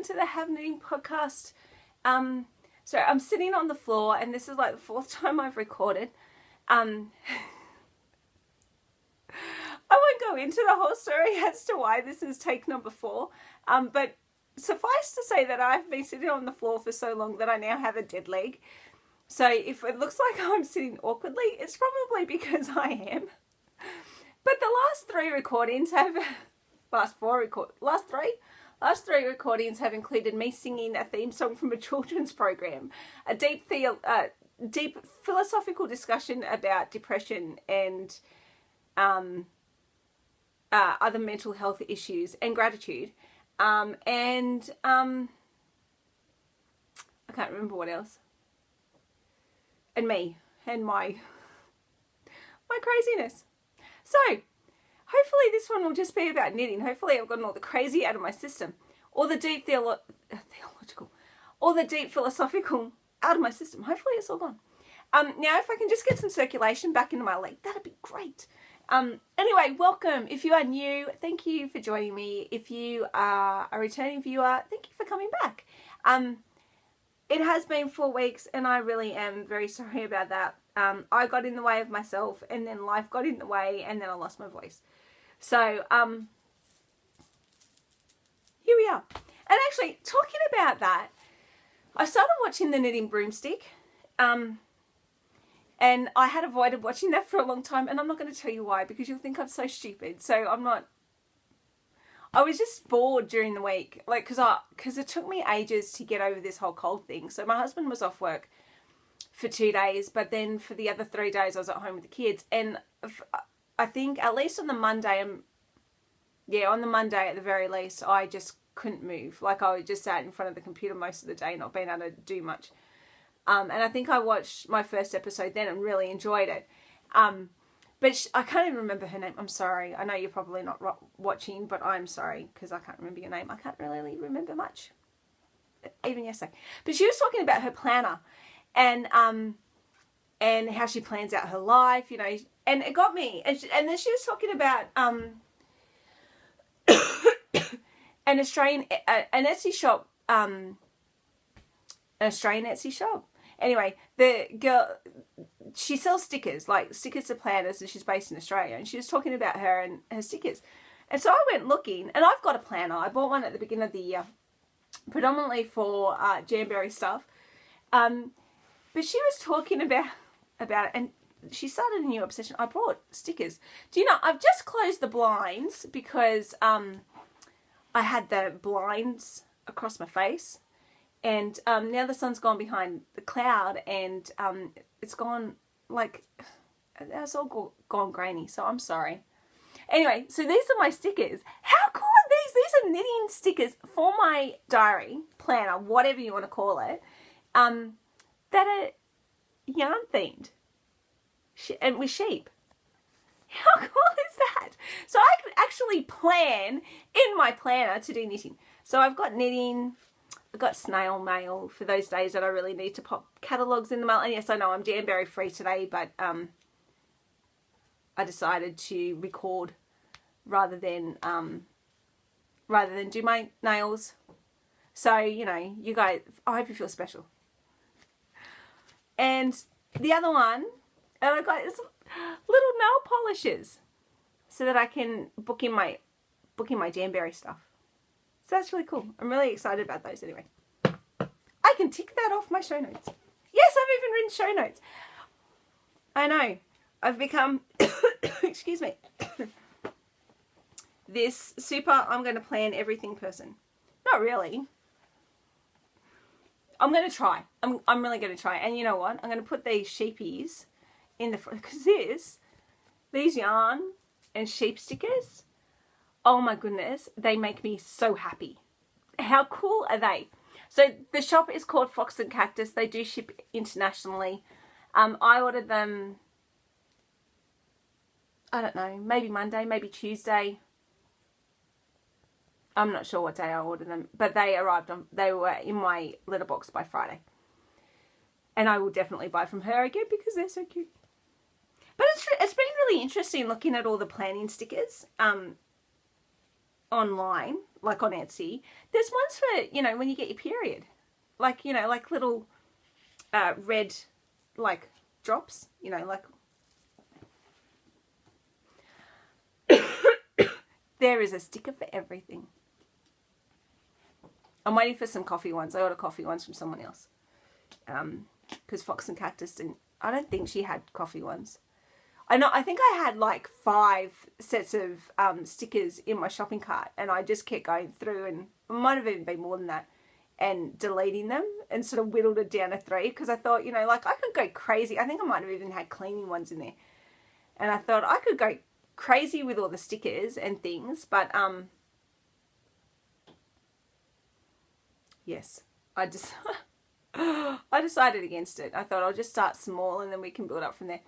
to the Have Knitting podcast. So I'm sitting on the floor, and this is like the fourth time I've recorded. I won't go into the whole story as to why this is take number 4, but suffice to say that I've been sitting on the floor for so long that I now have a dead leg. So if it looks like I'm sitting awkwardly, it's probably because I am. But the last 3 recordings have, last three recordings have included me singing a theme song from a children's program, a deep philosophical discussion about depression and other mental health issues and gratitude, and I can't remember what else, and me and my craziness. So hopefully this one will just be about knitting. Hopefully I've gotten all the crazy out of my system, or the deep theological, or the deep philosophical out of my system. Hopefully it's all gone. Now if I can just get some circulation back into my leg, that'd be great. Anyway, welcome. If you are new, thank you for joining me. If you are a returning viewer, thank you for coming back. It has been 4 weeks, and I really am very sorry about that. I got in the way of myself, and then life got in the way, and then I lost my voice. So, here we are. And actually, talking about that, I started watching The Knitting Broomstick, and I had avoided watching that for a long time, and I'm not going to tell you why, because you'll think I'm so stupid. So I was just bored during the week, like, because it took me ages to get over this whole cold thing. So my husband was off work for 2 days, but then for the other 3 days I was at home with the kids. And I think at least on the Monday, on the Monday at the very least, I just couldn't move. Like, I just sat in front of the computer most of the day, not being able to do much. And I think I watched my first episode then and really enjoyed it. But I can't even remember her name. I'm sorry. I know you're probably not watching, but I'm sorry because I can't remember your name. I can't really remember much, even yesterday. But she was talking about her planner and how she plans out her life, you know, and it got me. And then she was talking about an Australian Etsy shop, an Australian Etsy shop. Anyway, the girl, she sells stickers, like stickers to planners, and she's based in Australia. And she was talking about her and her stickers. And so I went looking, and I've got a planner. I bought one at the beginning of the year, predominantly for Jamberry stuff. But she was talking about it, and she started a new obsession. I bought stickers. Do you know, I've just closed the blinds because I had the blinds across my face. And now the sun's gone behind the cloud, and it's gone, like, it's all gone grainy, so I'm sorry. Anyway, so these are my stickers. How cool are these? These are knitting stickers for my diary, planner, whatever you want to call it, that are yarn themed and with sheep. How cool is that? So I could actually plan in my planner to do knitting. So I've got knitting, I've got snail mail for those days that I really need to pop catalogues in the mail. And yes, I know I'm Jamberry free today, but I decided to record rather than do my nails. So, you know, you guys, I hope you feel special. And the other one, and I got is little nail polishes so that I can book in my Jamberry stuff. So that's really cool. I'm really excited about those anyway. I can tick that off my show notes. Yes, I've even written show notes. I know. I've become, excuse me, this super I'm going to plan everything person. Not really. I'm going to try. I'm really going to try. And you know what? I'm going to put these sheepies in the front, because these yarn and sheep stickers, oh my goodness, they make me so happy. How cool are they? So the shop is called Fox and Cactus. They do ship internationally. I ordered them, I don't know, maybe Monday, maybe Tuesday. I'm not sure what day I ordered them, but they were in my letterbox by Friday. And I will definitely buy from her again because they're so cute. But it's been really interesting looking at all the planning stickers. online, like on Etsy. There's ones for, you know, when you get your period. Like, you know, like little red, like, drops, you know, like. There is a sticker for everything. I'm waiting for some coffee ones. I ordered coffee ones from someone else. Because Fox and Cactus didn't, I don't think she had coffee ones. I think I had like 5 sets of stickers in my shopping cart, and I just kept going through, and it might have even been more than that, and deleting them, and sort of whittled it down to 3, because I thought, you know, like I could go crazy. I think I might have even had cleaning ones in there. And I thought I could go crazy with all the stickers and things, but yes, I just I decided against it. I thought I'll just start small and then we can build up from there.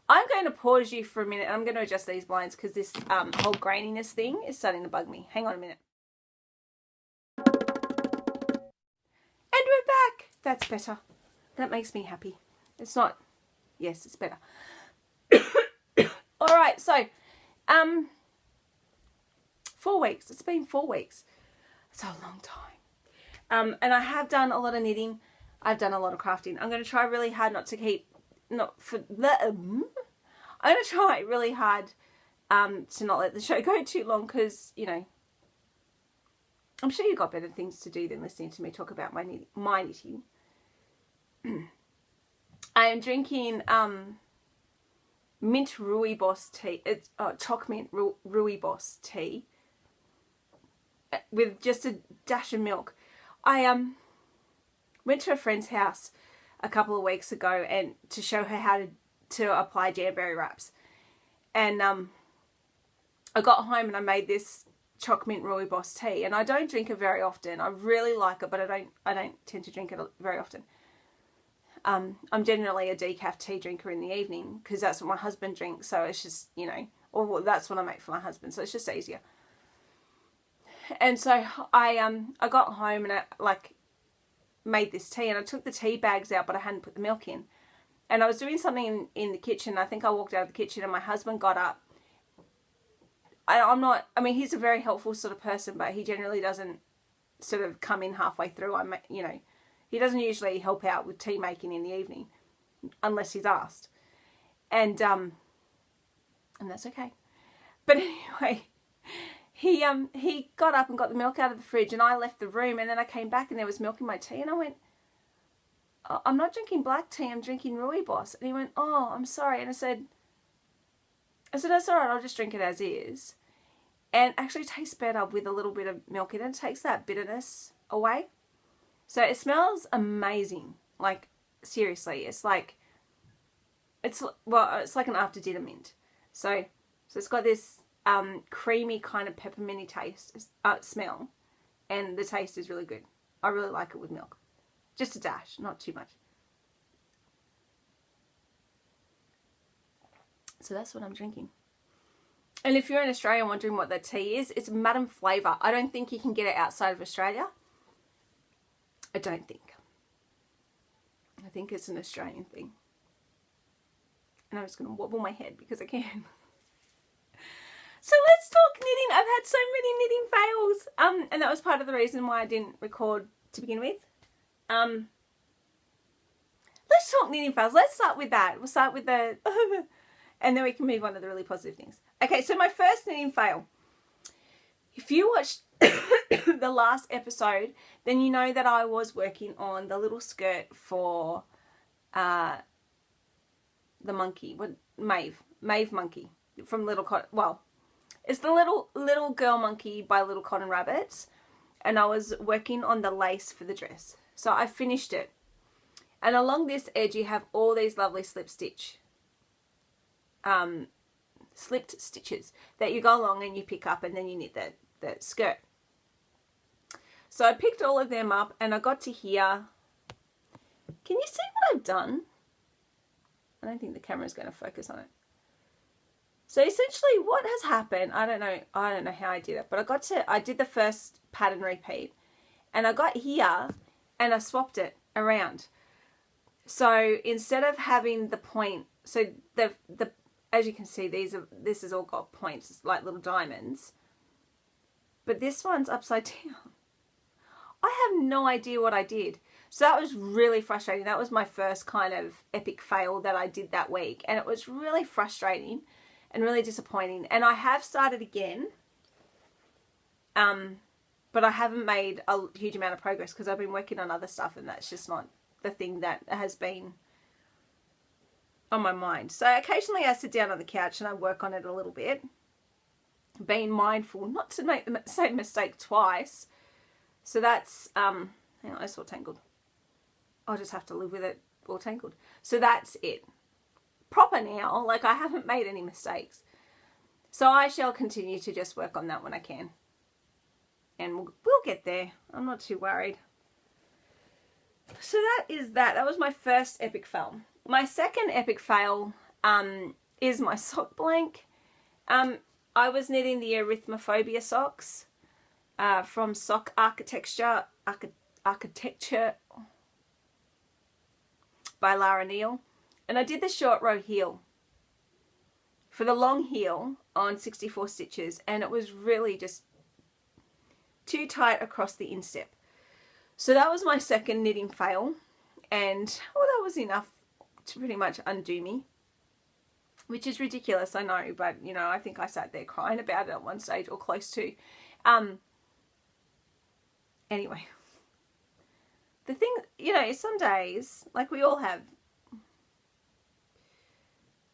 I'm going to pause you for a minute. I'm going to adjust these blinds because this whole graininess thing is starting to bug me. Hang on a minute. And we're back. That's better. That makes me happy. It's not, yes, it's better. All right, so 4 weeks. It's been 4 weeks. It's a long time. And I have done a lot of knitting. I've done a lot of crafting. I'm going to try really hard not to keep, I'm going to try really hard to not let the show go too long because, you know, I'm sure you've got better things to do than listening to me talk about my knitting. I am drinking mint rooibos tea. It's choc mint rooibos tea with just a dash of milk. I went to a friend's house a couple of weeks ago and to show her how to apply jamberry wraps, and I got home and I made this choc mint rooibos tea, and I don't drink it very often. I really like it, but I don't tend to drink it very often. I'm generally a decaf tea drinker in the evening because that's what my husband drinks, so it's just, you know, or that's what I make for my husband, so it's just easier. And so I got home and I made this tea, and I took the tea bags out, but I hadn't put the milk in. And I was doing something in the kitchen. I think I walked out of the kitchen and my husband got up. I mean, he's a very helpful sort of person, but he generally doesn't sort of come in halfway through. You know, he doesn't usually help out with tea making in the evening unless he's asked. And that's okay. But anyway, he got up and got the milk out of the fridge, and I left the room, and then I came back and there was milk in my tea, and I went, I'm not drinking black tea, I'm drinking rooibos. And he went, oh, I'm sorry. And I said, that's all right, I'll just drink it as is. And actually tastes better with a little bit of milk in it. It takes that bitterness away. So it smells amazing. Like, seriously, it's like an after dinner mint. So it's got this creamy kind of pepperminty taste, smell, and the taste is really good. I really like it with milk. Just a dash, not too much. So that's what I'm drinking. And if you're in Australia wondering what that tea is, it's Madam Flavour. I don't think you can get it outside of Australia. I don't think. I think it's an Australian thing. And I'm just going to wobble my head because I can. So let's talk knitting. I've had so many knitting fails. And that was part of the reason why I didn't record to begin with. Let's talk knitting fails. Let's start with that. We'll start with the and then we can move on to the really positive things. Okay, so my first knitting fail. If you watched the last episode, then you know that I was working on the little skirt for the monkey, Maeve monkey from Little Cotton. Well, it's the little girl monkey by Little Cotton Rabbits, and I was working on the lace for the dress. So I finished it. And along this edge you have all these lovely slipped stitches that you go along and you pick up, and then you knit the skirt. So I picked all of them up and I got to here. Can you see what I've done? I don't think the camera's going to focus on it. So essentially what has happened, I don't know how I did it, but I did the first pattern repeat, and I got here and I swapped it around. So instead of having the point, so the as you can see, this has all got points, it's like little diamonds. but this one's upside down. I have no idea what I did. So that was really frustrating. That was my first kind of epic fail that I did that week. And it was really frustrating and really disappointing. And I have started again. But I haven't made a huge amount of progress because I've been working on other stuff, and that's just not the thing that has been on my mind. So occasionally I sit down on the couch and I work on it a little bit, being mindful not to make the same mistake twice. So that's, hang on, it's all tangled. I'll just have to live with it all tangled. So that's it. Proper now, like I haven't made any mistakes. So I shall continue to just work on that when I can. And we'll get there. I'm not too worried. So that is that. That was my first epic fail. My second epic fail is my sock blank. I was knitting the Arithmophobia socks from Sock Architecture by Lara Neal. And I did the short row heel for the long heel on 64 stitches. And it was really just too tight across the instep. So that was my second knitting fail, and well, that was enough to pretty much undo me, which is ridiculous, I know, but you know, I think I sat there crying about it at one stage, or close to. Anyway, the thing, you know, some days, like we all have,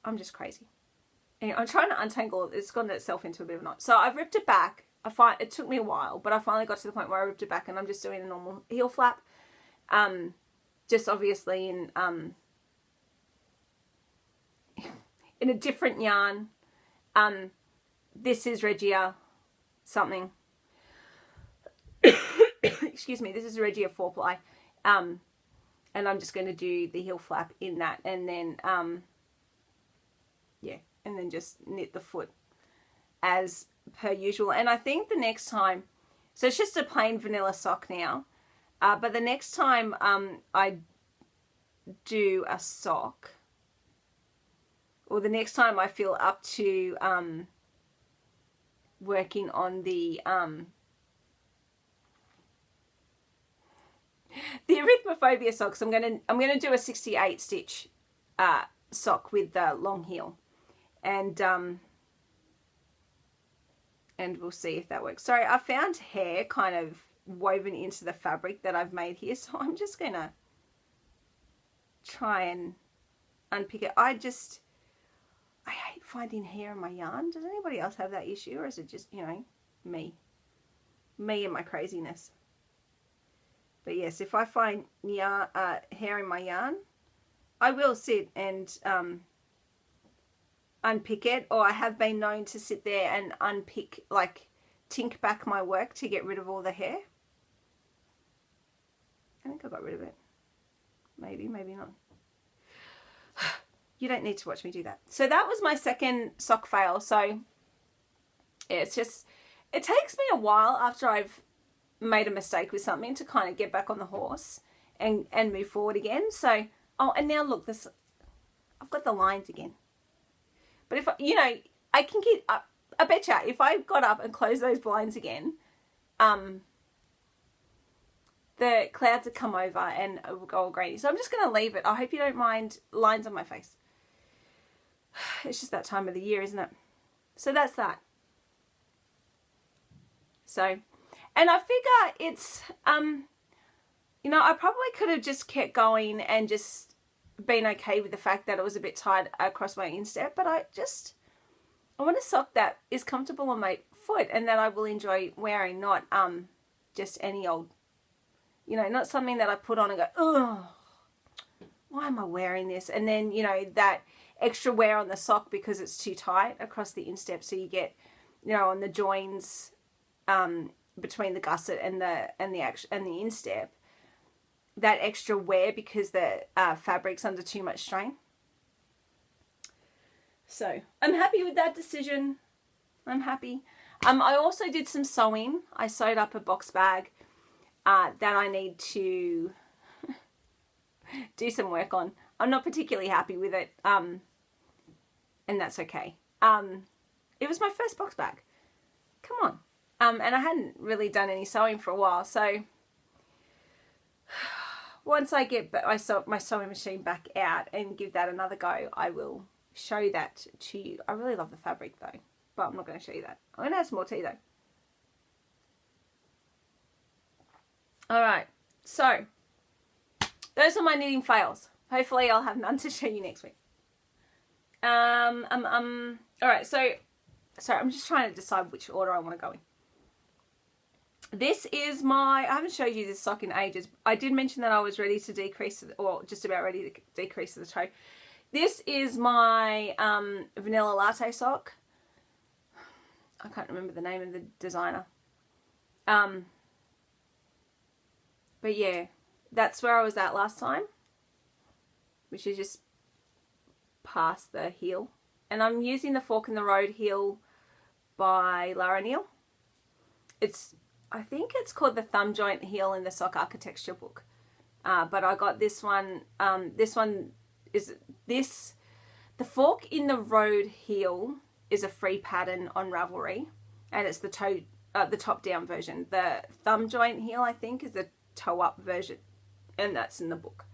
I'm just crazy. Anyway, I'm trying to untangle it. It's gotten itself into a bit of a knot. So I've ripped it back. It took me a while, but I finally got to the point where I ripped it back, and I'm just doing a normal heel flap. Just obviously in a different yarn. This is Regia something. Excuse me, this is Regia 4-ply. And I'm just going to do the heel flap in that, and then, yeah, and then just knit the foot as per usual. And I think the next time, so it's just a plain vanilla sock now, but the next time I do a sock, or the next time I feel up to working on the Arithmophobia socks, I'm gonna do a 68 stitch sock with the long heel, and we'll see if that works. Sorry, I found hair kind of woven into the fabric that I've made here, so I'm just gonna try and unpick it. I hate finding hair in my yarn. Does anybody else have that issue, or is it just, you know, me and my craziness? But yes, if I find hair in my yarn, I will sit and unpick it, or I have been known to sit there and unpick, like tink back my work to get rid of all the hair. I think I got rid of it. Maybe not. You don't need to watch me do that. So that was my second sock fail. So it's just, it takes me a while after I've made a mistake with something to kind of get back on the horse and move forward again. So, oh, and now look, this, I've got the lines again. But if, you know, I can get up, I betcha if I got up and closed those blinds again, the clouds would come over and it will go all grainy. So I'm just going to leave it. I hope you don't mind lines on my face. It's just that time of the year, isn't it? So that's that. So, and I figure it's, you know, I probably could have just kept going and just been okay with the fact that it was a bit tight across my instep, but I want a sock that is comfortable on my foot and that I will enjoy wearing, not just any old, you know, not something that I put on and go, oh, why am I wearing this? And then, you know, that extra wear on the sock because it's too tight across the instep, so you get, you know, on the joins between the gusset and the instep, that extra wear because the fabric's under too much strain. So I'm happy with that decision. I'm happy. I also did some sewing. I sewed up a box bag that I need to do some work on. I'm not particularly happy with it, and that's okay. It was my first box bag. Come on. And I hadn't really done any sewing for a while, so once I get my sewing machine back out and give that another go, I will show that to you. I really love the fabric though, but I'm not going to show you that. I'm going to have some more tea though. Alright, so those are my knitting fails. Hopefully I'll have none to show you next week. Alright, so sorry, I'm just trying to decide which order I want to go in. This is I haven't showed you this sock in ages. I did mention that I was ready to decrease, or just about ready to decrease the toe. This is my vanilla latte sock. I can't remember the name of the designer. But yeah, that's where I was at last time, which is just past the heel. And I'm using the Fork in the Road heel by Lara Neal. I think it's called the thumb joint heel in the sock architecture book. But I got this one. The Fork in the Road heel is a free pattern on Ravelry, and it's the top down version. The thumb joint heel, I think, is the toe up version, and that's in the book.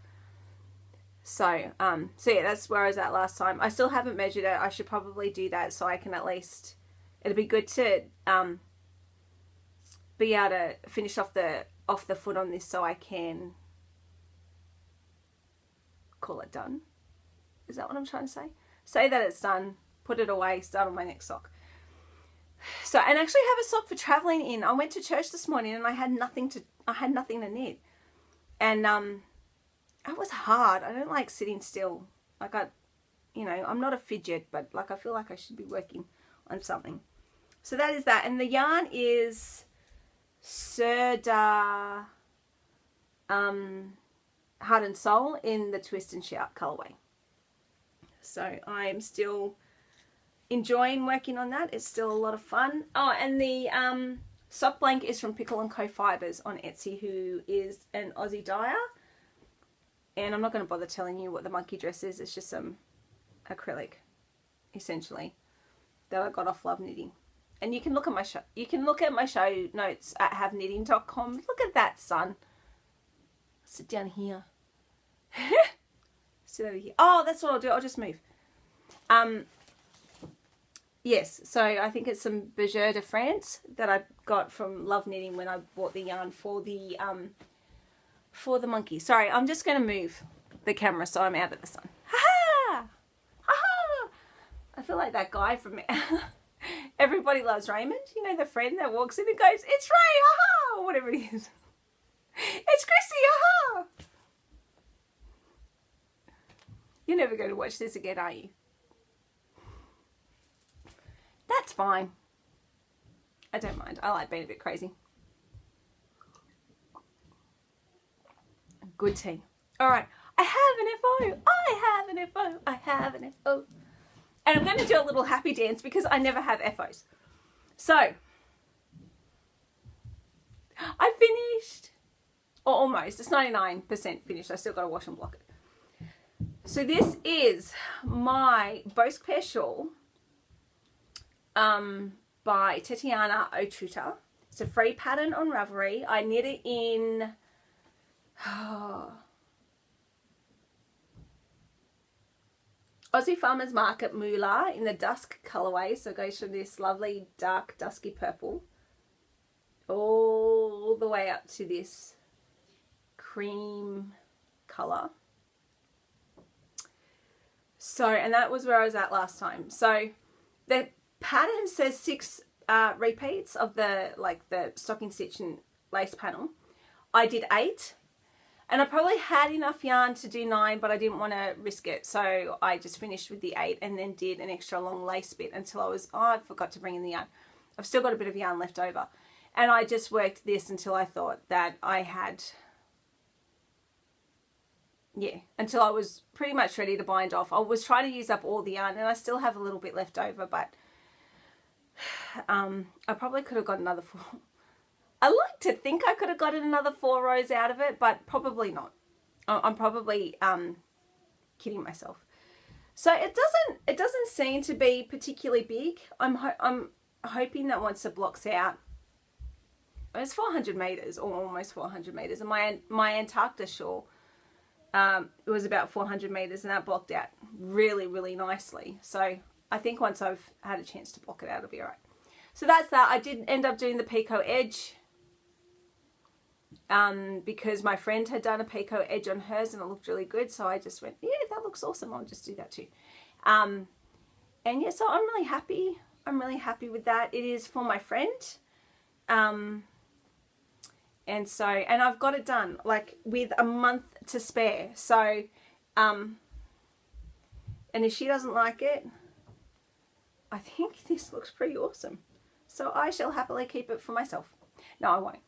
So yeah, that's where I was at last time. I still haven't measured it. I should probably do that so I can at least, it'll be good to be able to finish off the foot on this so I can call it done. Is that what I'm trying to say? Say that it's done, put it away, start on my next sock. So, and actually have a sock for traveling in. I went to church this morning and I had nothing to knit. And it was hard. I don't like sitting still. Like I'm not a fidget, but like I feel like I should be working on something. So that is that. And the yarn is Serda Heart and Soul in the Twist and Shout colorway. So I'm still enjoying working on that. It's still a lot of fun. Oh, and the sock blanket is from Pickle & Co Fibres on Etsy, who is an Aussie dyer. And I'm not going to bother telling you what the monkey dress is. It's just some acrylic, essentially, that I got off Love Knitting. And you can look at my show. You can look at my show notes at haveknitting.com. Look at that, son. Sit down here. Sit over here. Oh, that's what I'll do. I'll just move. Yes. So I think it's some Berger de France that I got from Love Knitting when I bought the yarn for the monkey. Sorry, I'm just going to move the camera so I'm out of the sun. Ha ha! Ha ha! I feel like that guy from Everybody Loves Raymond. You know, the friend that walks in and goes, "It's Ray, aha!" or whatever it is. It's Christy, aha! You're never going to watch this again, are you? That's fine. I don't mind. I like being a bit crazy. Good tea. All right. I have an FO. I have an FO. I have an FO. And I'm going to do a little happy dance because I never have FOs. So, I finished. Or almost. It's 99% finished. I still got to wash and block it. So this is my Bosque Pear shawl by Tatiana Otruta. It's a free pattern on Ravelry. I knit it in Aussie Farmers Market Moolah in the dusk colorway. So it goes from this lovely dark dusky purple all the way up to this cream color. So, and that was where I was at last time. So the pattern says 6 repeats of the stocking stitch and lace panel. I did 8. And I probably had enough yarn to do 9, but I didn't want to risk it. So I just finished with the 8 and then did an extra long lace bit until I forgot to bring in the yarn. I've still got a bit of yarn left over. And I just worked this until I thought that I had, until I was pretty much ready to bind off. I was trying to use up all the yarn and I still have a little bit left over, but I probably could have got another 4. I like to think I could have gotten another 4 rows out of it, but probably not. I'm probably kidding myself. So it doesn't seem to be particularly big. I'm hoping that once it blocks out, it's 400 meters, or almost 400 meters, and my Antarctica shawl, it was about 400 meters, and that blocked out really, really nicely. So I think once I've had a chance to block it out, it'll be all right. So that's that. I did end up doing the picot edge, because my friend had done a picot edge on hers and it looked really good. So I just went, yeah, that looks awesome. I'll just do that too. And yeah, so I'm really happy. I'm really happy with that. It is for my friend. And I've got it done like with a month to spare. So, and if she doesn't like it, I think this looks pretty awesome. So I shall happily keep it for myself. No, I won't.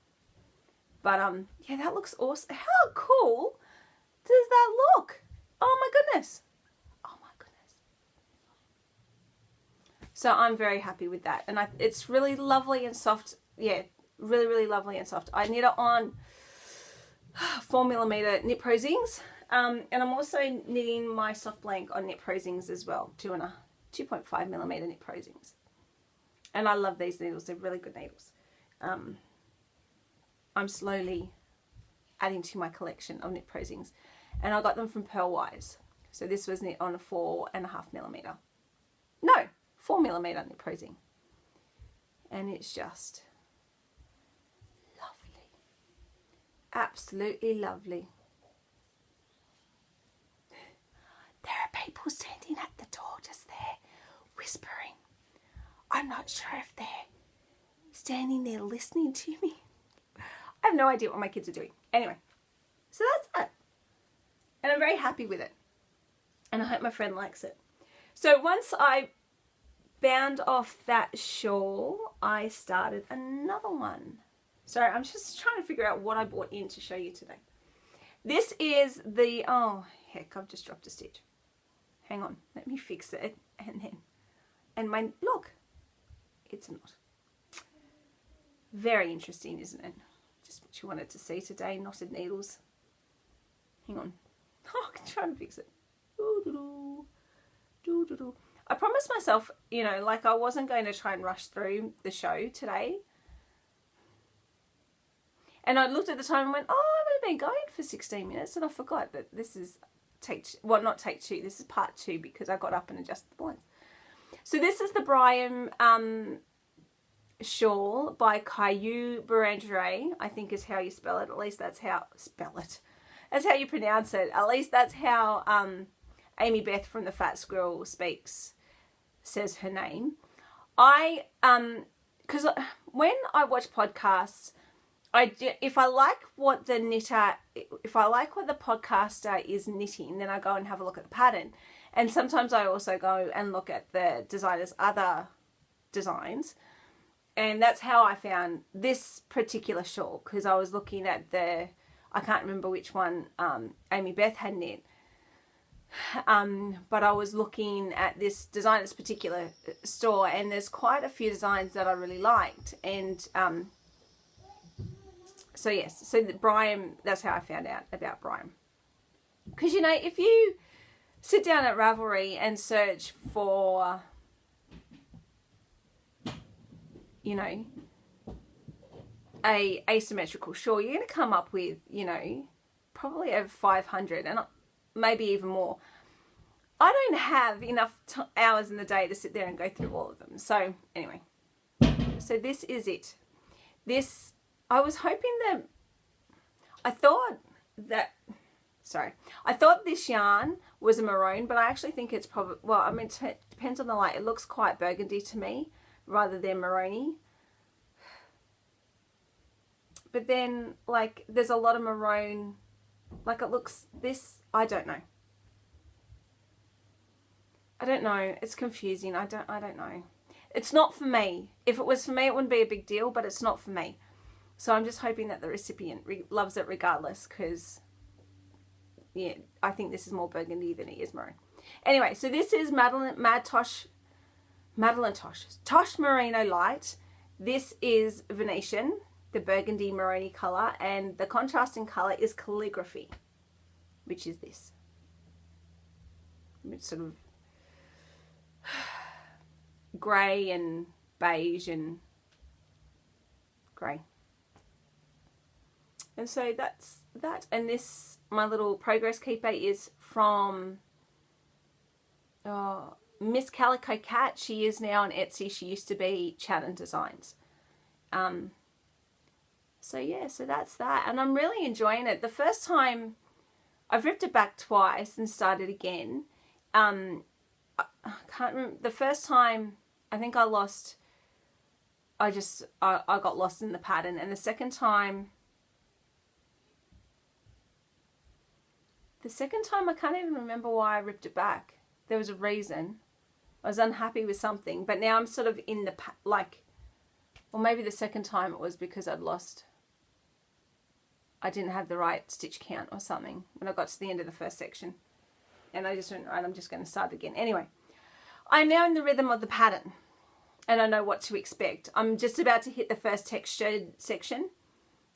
But yeah, that looks awesome. How cool does that look? Oh my goodness. Oh my goodness. So I'm very happy with that. And it's really lovely and soft. Yeah, really, really lovely and soft. I knit it on 4mm knit prosings. And I'm also knitting my soft blank on knit prosings as well. 2.5mm knit prosings. And I love these needles. They're really good needles. I'm slowly adding to my collection of knit prosings, and I got them from Pearlwise. So this was knit on a 4.5mm. No, 4mm knit prosing. And it's just lovely. Absolutely lovely. There are people standing at the door just there, whispering. I'm not sure if they're standing there listening to me. I have no idea what my kids are doing. Anyway, so that's it. And I'm very happy with it. And I hope my friend likes it. So once I bound off that shawl, I started another one. Sorry, I'm just trying to figure out what I bought in to show you today. This is the, oh heck, I've just dropped a stitch. Hang on, let me fix it. And look, it's a knot. Very interesting, isn't it? Just what you wanted to see today, knotted needles. Hang on. Oh, I'm trying to fix it. I promised myself, you know, like I wasn't going to try and rush through the show today. And I looked at the time and went, oh, I've only been going for 16 minutes. And I forgot that this is not take two. This is part 2 because I got up and adjusted the lines. So this is the Brian shawl by Caillou Boulangerie, I think is how you spell it. At least that's how that's how you pronounce it. At least that's how Amy Beth from the Fat Squirrel Speaks says her name. Because when I watch podcasts, if I like what the podcaster is knitting, then I go and have a look at the pattern. And sometimes I also go and look at the designer's other designs. And that's how I found this particular shawl, because I was looking at I can't remember which one Amy Beth had knit. But I was looking at this designer's particular store, and there's quite a few designs that I really liked. And so yes, so Brian, that's how I found out about Brian. Because, you know, if you sit down at Ravelry and search for, you know, a asymmetrical shawl, you're going to come up with, you know, probably over 500 and maybe even more. I don't have enough hours in the day to sit there and go through all of them. So anyway, so this is it. This, I was hoping that, I thought this yarn was a maroon, but I actually think it's probably, well, I mean, it depends on the light. It looks quite burgundy to me rather than maroony. But then, like, there's a lot of maroon, like it looks this, I don't know. I don't know. It's confusing. I don't know. It's not for me. If it was for me, it wouldn't be a big deal, but it's not for me. So I'm just hoping that the recipient loves it regardless, because, yeah, I think this is more burgundy than it is maroon. Anyway, so this is Tosh Merino Light. This is Venetian, the burgundy maroony colour, and the contrasting colour is Calligraphy, which is this. It's sort of grey and beige and grey. And so that's that. And this, my little progress keeper, is from Miss Calico Cat. She is now on Etsy. She used to be Chatham Designs. So yeah, so that's that. And I'm really enjoying it. The first time, I've ripped it back twice and started again. I can't remember. The first time, I think I got lost in the pattern. And the second time, I can't even remember why I ripped it back. There was a reason. I was unhappy with something. But now I'm sort of in the, or maybe the second time it was because I didn't have the right stitch count or something when I got to the end of the first section. And I just went, right, I'm just going to start again. Anyway, I'm now in the rhythm of the pattern. And I know what to expect. I'm just about to hit the first textured section.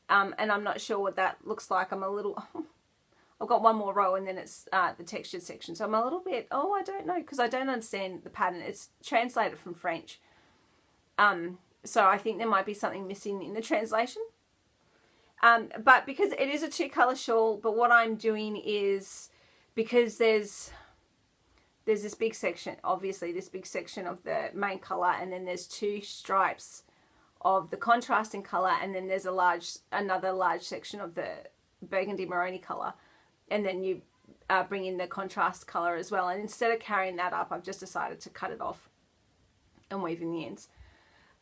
And I'm not sure what that looks like. I've got one more row and then it's the textured section. So I'm a little bit, I don't know, because I don't understand the pattern. It's translated from French. So I think there might be something missing in the translation. But because it is a 2-color shawl, but what I'm doing is, because there's this big section, obviously this big section of the main color, and then there's 2 stripes of the contrasting color, and then there's another large section of the burgundy maroni color, and then you bring in the contrast color as well. And instead of carrying that up, I've just decided to cut it off and weave in the ends.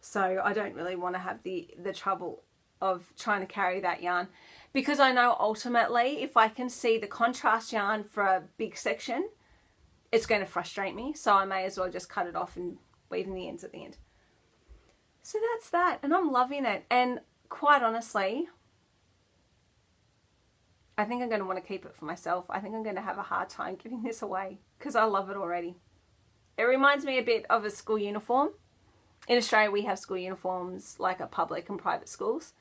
So I don't really want to have the trouble of trying to carry that yarn, because I know ultimately if I can see the contrast yarn for a big section, it's going to frustrate me. So I may as well just cut it off and weave in the ends at the end. So that's that, and I'm loving it. And quite honestly, I think I'm going to want to keep it for myself. I think I'm going to have a hard time giving this away because I love it already. It reminds me a bit of a school uniform. In Australia, we have school uniforms like at public and private schools.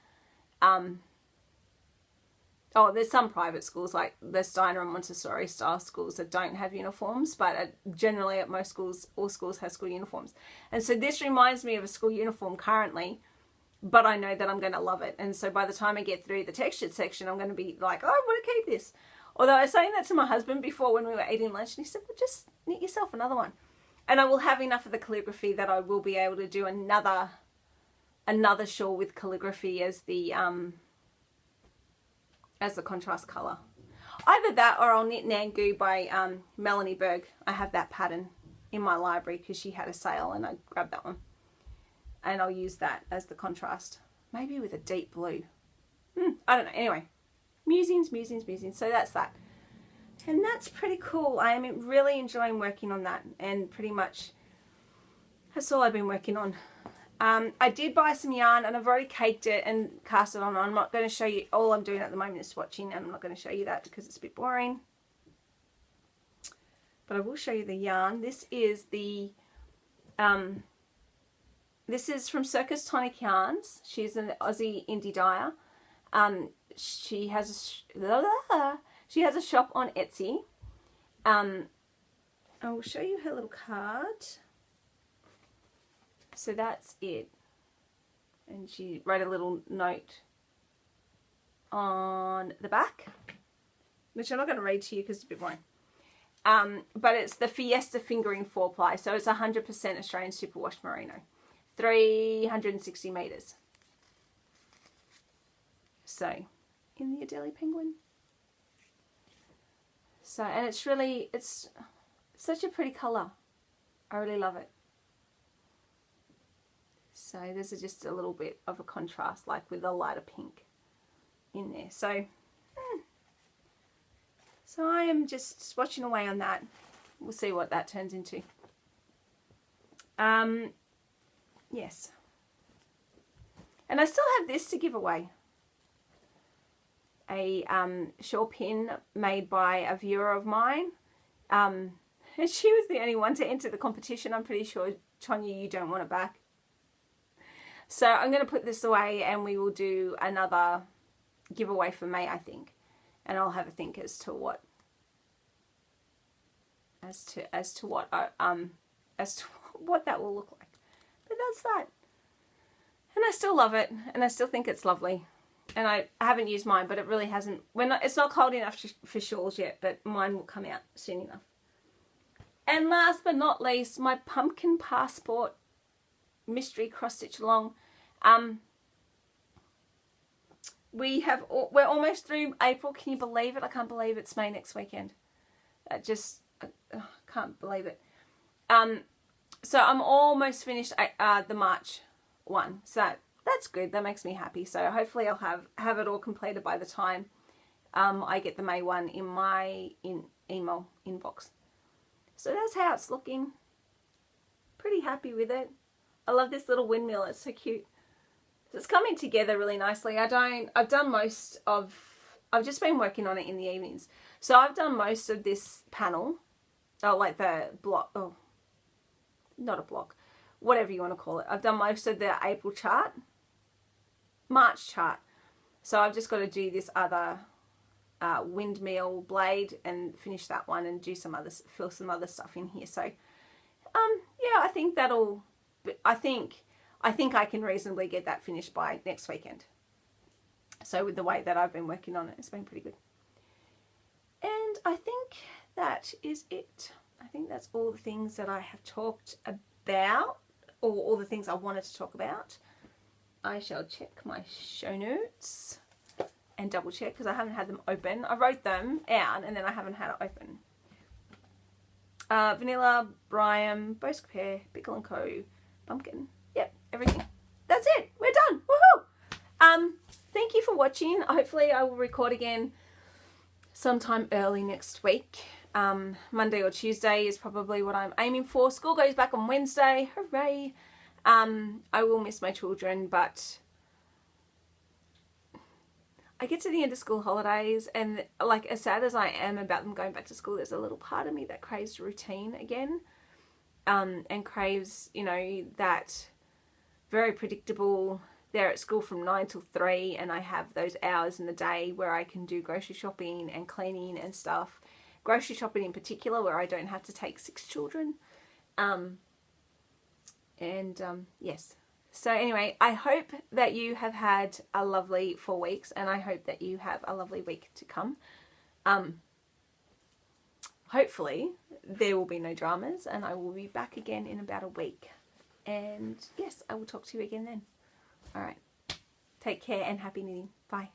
There's some private schools like the Steiner and Montessori style schools that don't have uniforms, but generally at most schools, all schools have school uniforms. And so this reminds me of a school uniform currently, but I know that I'm going to love it. And so by the time I get through the textured section, I'm going to be like, I want to keep this. Although I was saying that to my husband before when we were eating lunch, and he said, well, just knit yourself another one. And I will have enough of the calligraphy that I will be able to do another shawl with calligraphy as the contrast color. Either that or I'll knit Nangu by Melanie Berg. I have that pattern in my library because she had a sale and I grabbed that one. And I'll use that as the contrast. Maybe with a deep blue. I don't know. Anyway, musings. So that's that. And that's pretty cool. I am really enjoying working on that. And pretty much that's all I've been working on. I did buy some yarn and I've already caked it and cast it on. I'm not going to show you. All I'm doing at the moment is swatching, and I'm not going to show you that because it's a bit boring. But I will show you the yarn. This is this is from Circus Tonic Yarns. She's an Aussie indie dyer. She has a shop on Etsy. I will show you her little card. So that's it. And she wrote a little note on the back, which I'm not going to read to you because it's a bit boring. But it's the Fiesta Fingering 4-ply. So it's 100% Australian superwash merino. 360 meters. So, in the Adelie Penguin. So, and it's such a pretty colour. I really love it. So there's just a little bit of a contrast, like with a lighter pink in there. So I am just swatching away on that. We'll see what that turns into. Yes. And I still have this to give away. A shawl pin made by a viewer of mine. And she was the only one to enter the competition. I'm pretty sure, Tonya, you don't want it back. So I'm going to put this away and we will do another giveaway for May, I think. And I'll have a think as to what what that will look like. But that's that. And I still love it and I still think it's lovely. And I haven't used mine, but it really hasn't. It's not cold enough for shawls yet, but mine will come out soon enough. And last but not least, my pumpkin passport mystery cross stitch along. We're almost through April. Can you believe it? I can't believe it's May next weekend. I can't believe it. So I'm almost finished the March one. So that's good. That makes me happy. So hopefully I'll have it all completed by the time I get the May one in my email inbox. So that's how it's looking. Pretty happy with it. I love this little windmill. It's so cute. It's coming together really nicely. I've just been working on it in the evenings. So I've done most of this panel. Oh, like the block. Oh, not a block. Whatever you want to call it. I've done most of the April chart. March chart. So I've just got to do this other windmill blade and finish that one and do some other, fill some other stuff in here. So, yeah, I think I can reasonably get that finished by next weekend. So with the way that I've been working on it, it's been pretty good. And I think that is it. I think that's all the things that I have talked about, or all the things I wanted to talk about. I shall check my show notes and double check because I haven't had them open. I wrote them out and then I haven't had it open. Vanilla, Brian, Bosque Pear, Pickle and Co, Pumpkin. Yep, everything. That's it. We're done. Woohoo! Thank you for watching. Hopefully I will record again sometime early next week. Monday or Tuesday is probably what I'm aiming for. School goes back on Wednesday. Hooray! I will miss my children, but I get to the end of school holidays and, like, as sad as I am about them going back to school, there's a little part of me that craves routine again, and craves, you know, that very predictable, they're at school from 9 till 3 and I have those hours in the day where I can do grocery shopping and cleaning and stuff. Grocery shopping in particular, where I don't have to take 6 children. Yes. So anyway, I hope that you have had a lovely 4 weeks and I hope that you have a lovely week to come. Hopefully there will be no dramas and I will be back again in about a week. And yes, I will talk to you again then. All right. Take care and happy knitting. Bye.